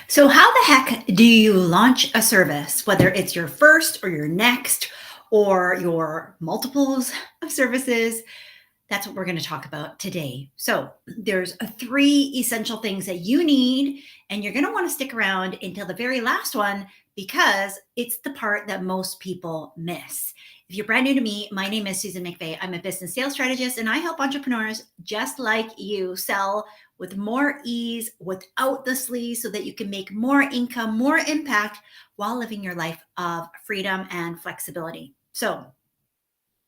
So, how the heck do you launch a service, whether it's your first or your next or your multiples of services? That's what we're going to talk about today. So, there's three essential things that you need, and you're going to want to stick around until the very last one because it's the part that most people miss. If you're brand new to me, my name is Susan McVeigh. I'm a business sales strategist, and I help entrepreneurs just like you sell with more ease without the sleaze so that you can make more income, more impact while living your life of freedom and flexibility. So,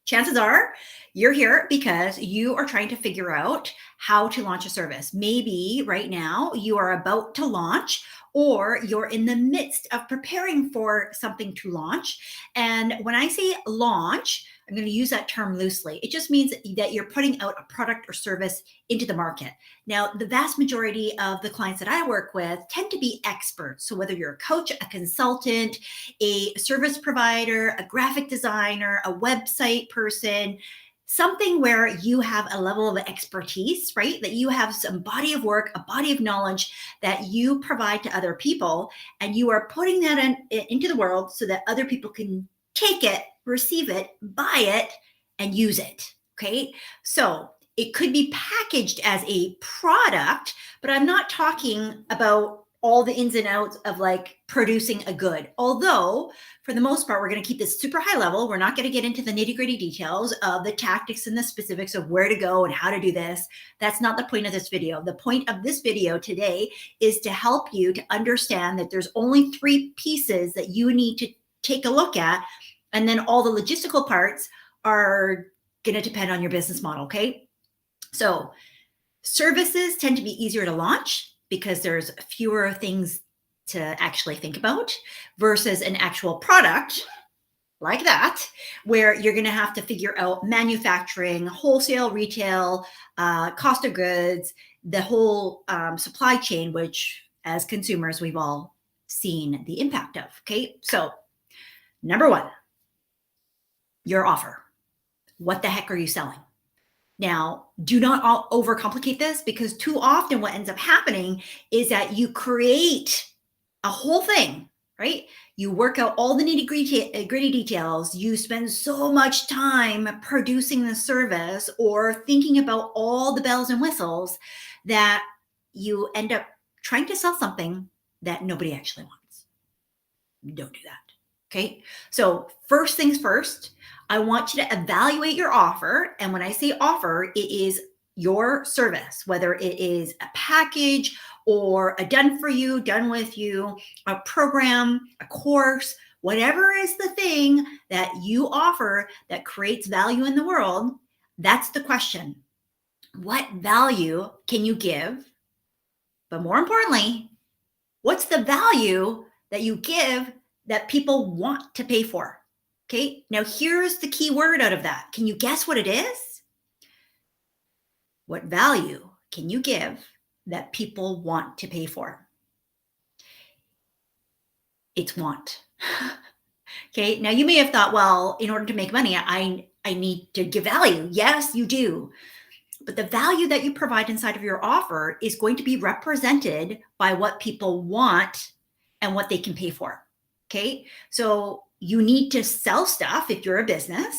chances are you're here because you are trying to figure out how to launch a service. Maybe right now you are about to launch, or you're in the midst of preparing for something to launch. And when I say launch, I'm going to use that term loosely. It just means that you're putting out a product or service into the market. Now, the vast majority of the clients that I work with tend to be experts. So, whether you're a coach, a consultant, a service provider, a graphic designer, a website person, something where you have a level of expertise, right? That you have some body of work, a body of knowledge that you provide to other people, and you are putting that into the world so that other people can take it, receive it, buy it, and use it. Okay. So it could be packaged as a product, but I'm not talking about all the ins and outs of like producing a good. Although, for the most part, we're going to keep this super high level. We're not going to get into the nitty gritty details of the tactics and the specifics of where to go and how to do this. That's not the point of this video. The point of this video today is to help you to understand that there's only three pieces that you need to take a look at. And then all the logistical parts are going to depend on your business model. Okay. So services tend to be easier to launch because there's fewer things to actually think about versus an actual product like that, where you're going to have to figure out manufacturing, wholesale, retail, cost of goods, the whole supply chain, which as consumers, we've all seen the impact of. Okay. So, number one, your offer. What the heck are you selling? Now, do not overcomplicate this, because too often what ends up happening is that you create a whole thing, right? You work out all the gritty details. You spend so much time producing the service or thinking about all the bells and whistles that you end up trying to sell something that nobody actually wants. Don't do that. Okay. So, first things first, I want you to evaluate your offer. And when I say offer, it is your service, whether it is a package or a done for you, done with you, a program, a course, whatever is the thing that you offer that creates value in the world. That's the question. What value can you give? But more importantly, what's the value that you give that people want to pay for? Okay, now here's the key word out of that. Can you guess what it is? What value can you give that people want to pay for? It's want. Okay, now you may have thought, well, in order to make money, I need to give value. Yes, you do. But the value that you provide inside of your offer is going to be represented by what people want and what they can pay for. Okay, so you need to sell stuff if you're a business.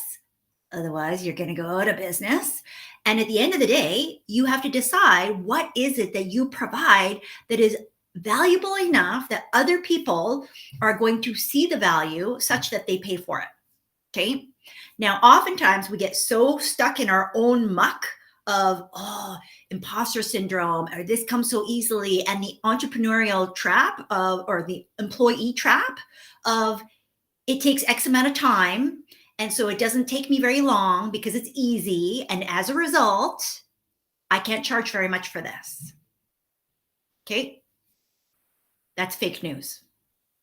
Otherwise, you're going to go out of business. And at the end of the day, you have to decide what is it that you provide that is valuable enough that other people are going to see the value such that they pay for it. Okay. Now, oftentimes we get so stuck in our own muck of, imposter syndrome, or this comes so easily, and the entrepreneurial trap of, or the employee trap of, it takes X amount of time. And so it doesn't take me very long because it's easy. And as a result, I can't charge very much for this. Okay. That's fake news.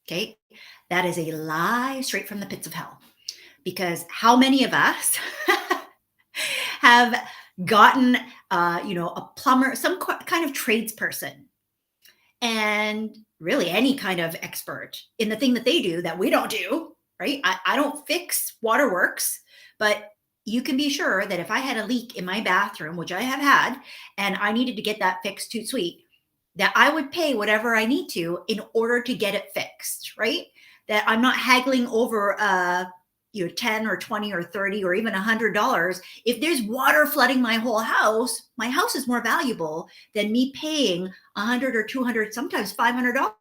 Okay. That is a lie straight from the pits of hell. Because how many of us have gotten, a plumber, some kind of tradesperson, and really any kind of expert in the thing that they do that we don't do, right? I don't fix waterworks, but you can be sure that if I had a leak in my bathroom, which I have had, and I needed to get that fixed, toot sweet, that I would pay whatever I need to in order to get it fixed, right? That I'm not haggling over 10 or 20 or 30 or even $100. If there's water flooding my house is more valuable than me paying 100 or 200, sometimes $500,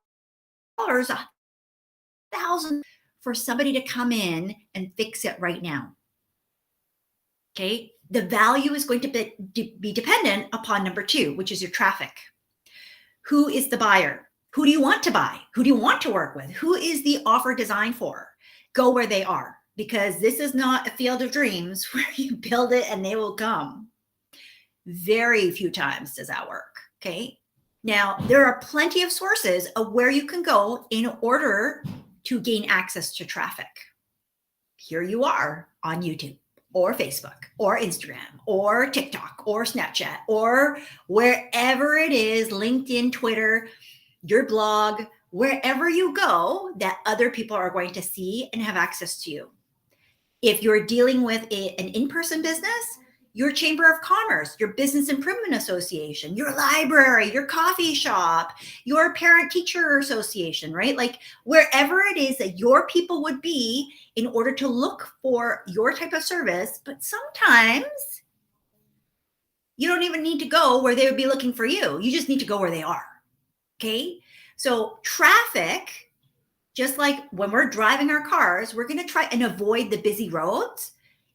$1,000 for somebody to come in and fix it right now. Okay. The value is going to be dependent upon number two, which is your traffic. Who is the buyer? Who do you want to buy? Who do you want to work with? Who is the offer designed for? Go where they are, because this is not a field of dreams where you build it and they will come. Very few times does that work. Okay. Now, there are plenty of sources of where you can go in order to gain access to traffic. Here you are on YouTube or Facebook or Instagram or TikTok or Snapchat or wherever it is, LinkedIn, Twitter, your blog, wherever you go that other people are going to see and have access to you. If you're dealing with an in-person business, your Chamber of Commerce, your Business Improvement Association, your library, your coffee shop, your parent-teacher association, right? Like wherever it is that your people would be in order to look for your type of service. But sometimes you don't even need to go where they would be looking for you. You just need to go where they are. Okay. So traffic, just like when we're driving our cars, we're going to try and avoid the busy roads.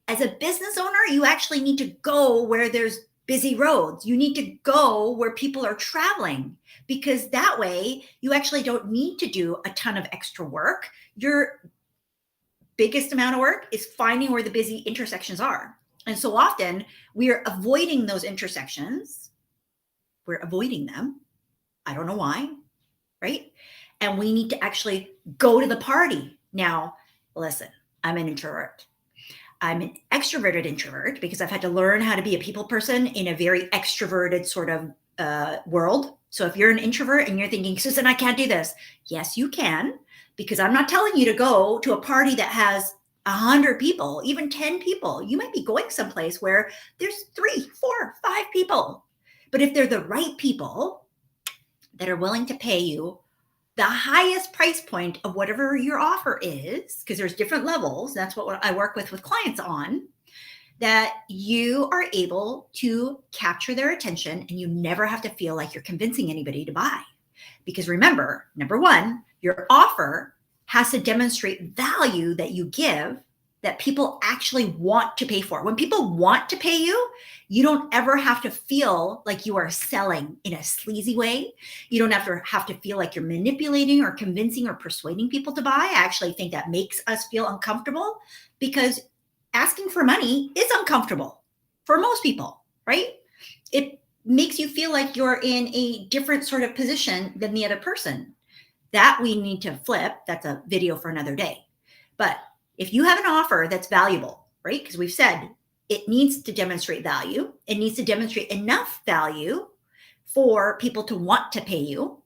As a business owner, you actually need to go where there's busy roads. You need to go where people are traveling, because that way you actually don't need to do a ton of extra work. Your biggest amount of work is finding where the busy intersections are. And so often we are avoiding those intersections. We're avoiding them. I don't know why, right? And we need to actually go to the party. Now, listen, I'm an introvert. I'm an extroverted introvert because I've had to learn how to be a people person in a very extroverted sort of world. So if you're an introvert and you're thinking, Susan, I can't do this. Yes, you can, because I'm not telling you to go to a party that has 100 people, even 10 people. You might be going someplace where there's 3, 4, 5 people. But if they're the right people that are willing to pay you the highest price point of whatever your offer is, because there's different levels, that's what I work with clients on, that you are able to capture their attention and you never have to feel like you're convincing anybody to buy. Because remember, number one, your offer has to demonstrate value that you give that people actually want to pay for. When people want to pay you, you don't ever have to feel like you are selling in a sleazy way. You don't have to feel like you're manipulating or convincing or persuading people to buy. I actually think that makes us feel uncomfortable, because asking for money is uncomfortable for most people, right? It makes you feel like you're in a different sort of position than the other person. That we need to flip. That's a video for another day. But if you have an offer that's valuable, right? Because we've said it needs to demonstrate value. It needs to demonstrate enough value for people to want to pay you.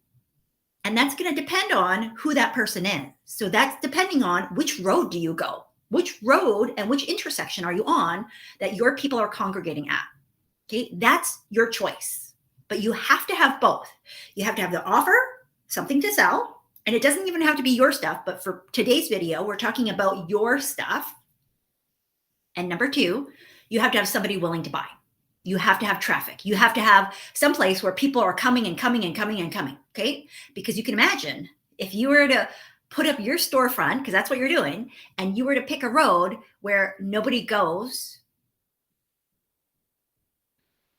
And that's going to depend on who that person is. So that's depending on which road do you go, which road and which intersection are you on that your people are congregating at. Okay, that's your choice. But you have to have both. You have to have the offer, something to sell. And it doesn't even have to be your stuff, but for today's video, we're talking about your stuff. And number two, you have to have somebody willing to buy. You have to have traffic. You have to have some place where people are coming and coming and coming and coming, okay? Because you can imagine if you were to put up your storefront, because that's what you're doing, and you were to pick a road where nobody goes,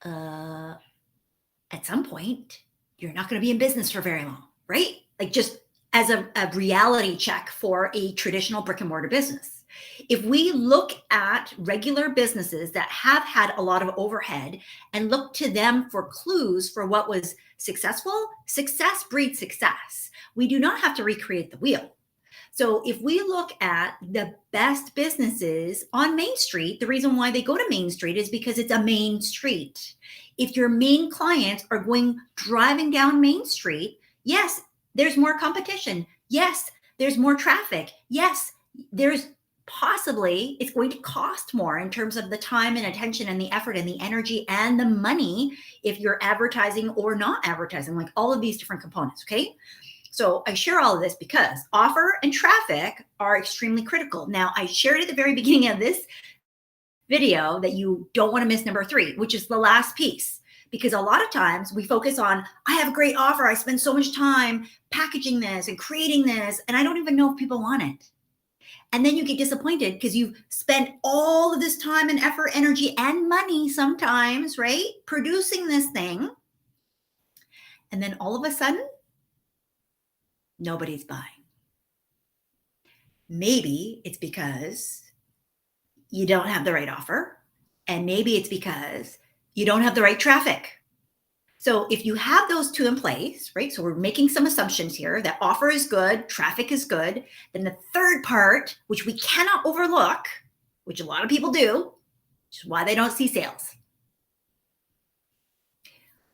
at some point, you're not going to be in business for very long, right? Like just as a reality check for a traditional brick and mortar business. If we look at regular businesses that have had a lot of overhead and look to them for clues for what was successful, success breeds success. We do not have to recreate the wheel. So if we look at the best businesses on Main Street, the reason why they go to Main Street is because it's a main street. If your main clients are driving down Main Street, yes, there's more competition. Yes, there's more traffic. Yes, there's possibly it's going to cost more in terms of the time and attention and the effort and the energy and the money if you're advertising or not advertising, like all of these different components. Okay. So I share all of this because offer and traffic are extremely critical. Now, I shared at the very beginning of this video that you don't want to miss number three, which is the last piece. Because a lot of times we focus on, I have a great offer. I spend so much time packaging this and creating this, and I don't even know if people want it. And then you get disappointed because you've spent all of this time and effort, energy, and money sometimes, right? Producing this thing. And then all of a sudden, nobody's buying. Maybe it's because you don't have the right offer. And maybe it's because you don't have the right traffic. So if you have those two in place, right? So we're making some assumptions here that offer is good, traffic is good. Then the third part, which we cannot overlook, which a lot of people do, which is why they don't see sales.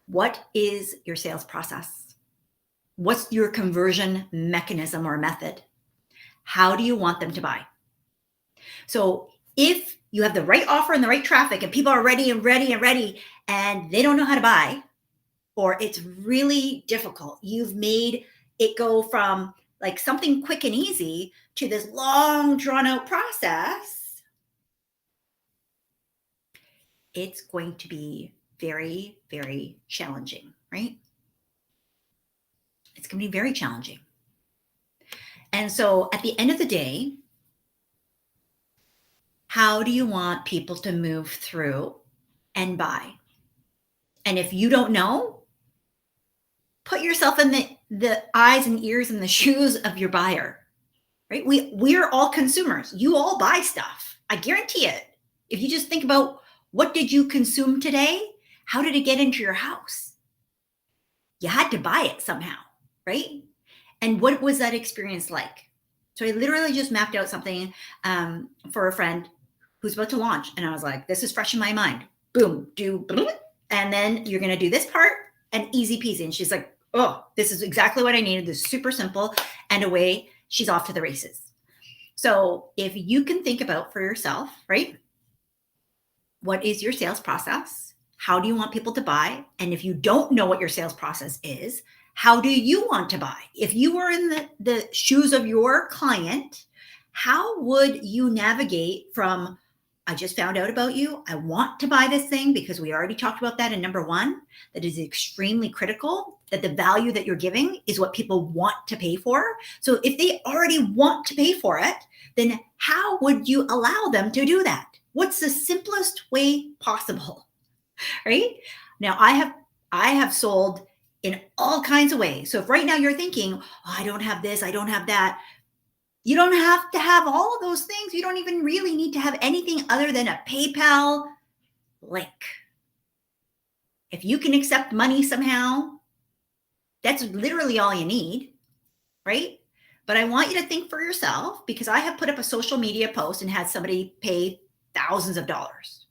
What is your sales process? What's your conversion mechanism or method? How do you want them to buy? So if you have the right offer and the right traffic and people are ready and they don't know how to buy, or it's really difficult, you've made it go from like something quick and easy to this long drawn out process, it's going to be very, very challenging, right? It's going to be very challenging. And so at the end of the day, how do you want people to move through and buy? And if you don't know, put yourself in the eyes and ears and the shoes of your buyer, right? We're all consumers. You all buy stuff. I guarantee it. If you just think about what did you consume today? How did it get into your house? You had to buy it somehow, right? And what was that experience like? So I literally just mapped out something for a friend who's about to launch. And I was like, this is fresh in my mind. Boom, and then you're going to do this part and easy peasy. And she's like, oh, this is exactly what I needed. This is super simple. And away she's off to the races. So if you can think about for yourself, right? What is your sales process? How do you want people to buy? And if you don't know what your sales process is, how do you want to buy? If you were in the shoes of your client, how would you navigate from, I just found out about you, I want to buy this thing, because we already talked about that in number one, that is extremely critical, that the value that you're giving is what people want to pay for. So if they already want to pay for it, then how would you allow them to do that? What's the simplest way possible, right? Now, I have sold in all kinds of ways. So if right now you're thinking, oh, I don't have this, I don't have that, you don't have to have all of those things. You don't even really need to have anything other than a PayPal link. If you can accept money somehow, that's literally all you need, right? But I want you to think for yourself, because I have put up a social media post and had somebody pay thousands of dollars.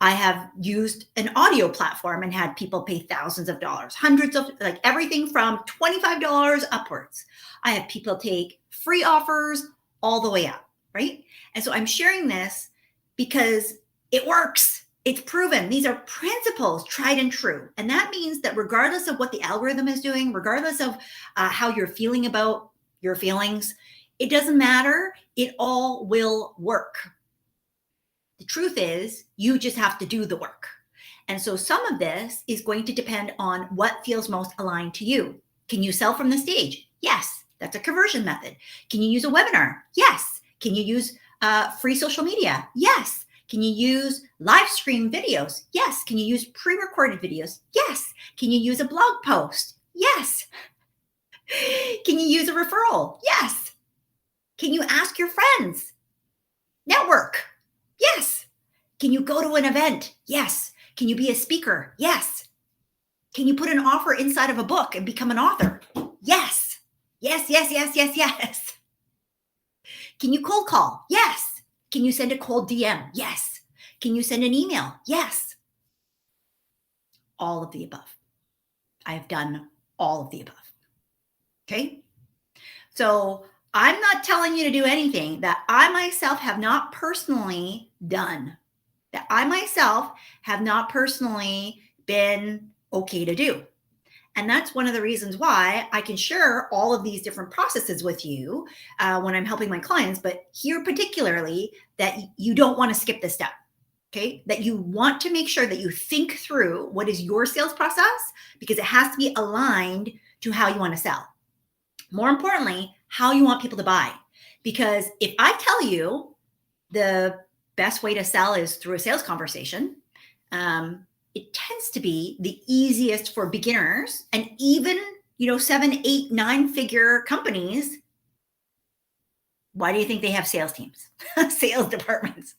I have used an audio platform and had people pay thousands of dollars, hundreds of, like everything from $25 upwards. I have people take free offers all the way up, right? And so I'm sharing this because it works. It's proven. These are principles, tried and true. And that means that regardless of what the algorithm is doing, regardless of how you're feeling about your feelings, it doesn't matter. It all will work. The truth is, you just have to do the work. And so some of this is going to depend on what feels most aligned to you. Can you sell from the stage? Yes, that's a conversion method. Can you use a webinar? Yes. Can you use free social media? Yes. Can you use live stream videos? Yes. Can you use pre-recorded videos? Yes. Can you use a blog post? Yes. Can you use a referral? Yes. Can you ask your friends? Network? Yes. Can you go to an event? Yes. Can you be a speaker? Yes. Can you put an offer inside of a book and become an author? Yes. Yes, yes, yes, yes, yes. Can you cold call? Yes. Can you send a cold DM? Yes. Can you send an email? Yes. All of the above. I have done all of the above. Okay. So I'm not telling you to do anything that I myself have not personally done, that I myself have not personally been okay to do. And that's one of the reasons why I can share all of these different processes with you when I'm helping my clients. But here, particularly, that you don't want to skip this step. Okay. That you want to make sure that you think through what is your sales process because it has to be aligned to how you want to sell. More importantly, how you want people to buy. Because if I tell you the best way to sell is through a sales conversation, it tends to be the easiest for beginners and even 7, 8, 9 figure companies. Why do you think they have sales teams, sales departments?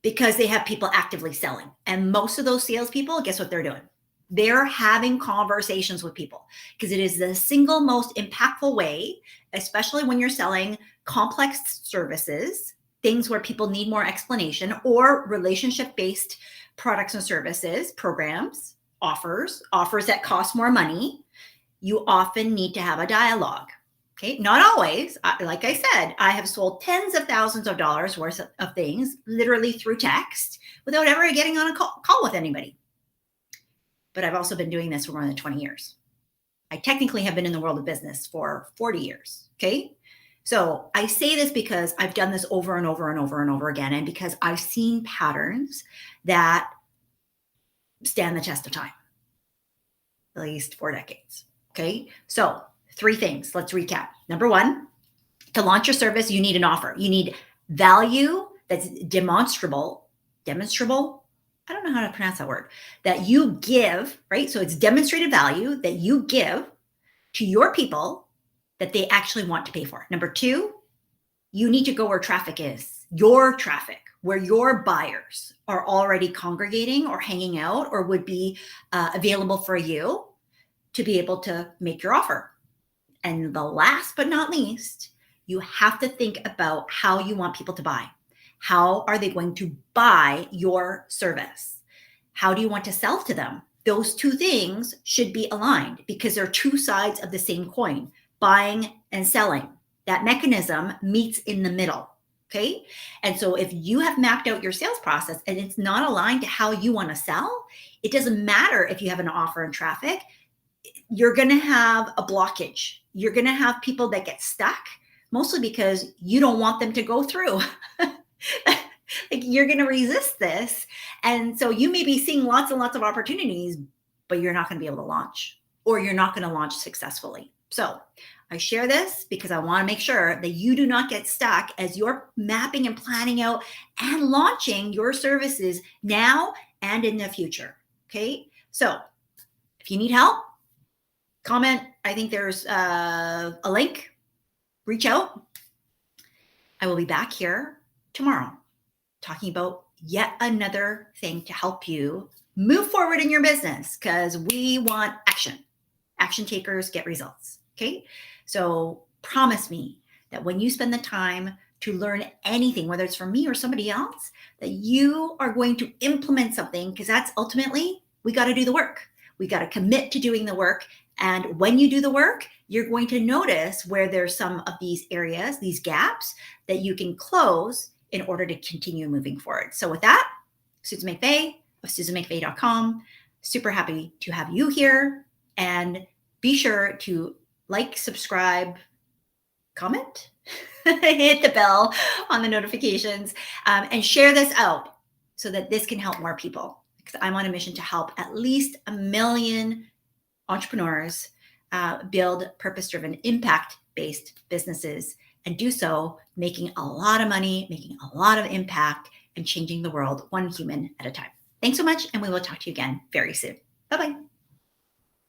Because they have people actively selling. And most of those salespeople, guess what they're doing? They're having conversations with people because it is the single most impactful way, especially when you're selling complex services, things where people need more explanation, or relationship-based products and services, programs, offers that cost more money. You often need to have a dialogue. Okay, not always. Like I said, I have sold tens of thousands of dollars worth of things literally through text without ever getting on a call with anybody. But I've also been doing this for more than 20 years. I technically have been in the world of business for 40 years. Okay. So I say this because I've done this over and over and over and over again, and because I've seen patterns that stand the test of time, at least 4 decades. Okay. So 3 things. Let's recap. Number 1, to launch your service, you need an offer. You need value that's demonstrable. I don't know how to pronounce that word, that you give, right? So it's demonstrated value that you give to your people that they actually want to pay for. Number 2, you need to go where traffic is, your traffic, where your buyers are already congregating or hanging out or would be available for you to be able to make your offer. And the last but not least, you have to think about how you want people to buy. How are they going to buy your service? How do you want to sell to them? Those 2 things should be aligned because they're 2 sides of the same coin, buying and selling. That mechanism meets in the middle. Okay. And so if you have mapped out your sales process and it's not aligned to how you want to sell, it doesn't matter if you have an offer and traffic, you're going to have a blockage. You're going to have people that get stuck, mostly because you don't want them to go through. Like you're going to resist this. And so you may be seeing lots and lots of opportunities, but you're not going to be able to launch, or you're not going to launch successfully. So I share this because I want to make sure that you do not get stuck as you're mapping and planning out and launching your services now and in the future. Okay. So if you need help, comment. I think there's a link. Reach out. I will be back here tomorrow talking about yet another thing to help you move forward in your business, because we want action. Action takers get results. Okay. So promise me that when you spend the time to learn anything, whether it's from me or somebody else, that you are going to implement something, because that's ultimately, we got to do the work. We got to commit to doing the work. And when you do the work, you're going to notice where there's some of these areas, these gaps that you can close in order to continue moving forward. So with that, Susan McVey of SusanMcVey.com, super happy to have you here. And be sure to like, subscribe, comment, hit the bell on the notifications, and share this out so that this can help more people. Because I'm on a mission to help at least 1 million entrepreneurs build purpose-driven, impact-based businesses, and do so making a lot of money, making a lot of impact, and changing the world one human at a time. Thanks so much, and we will talk to you again very soon. Bye-bye.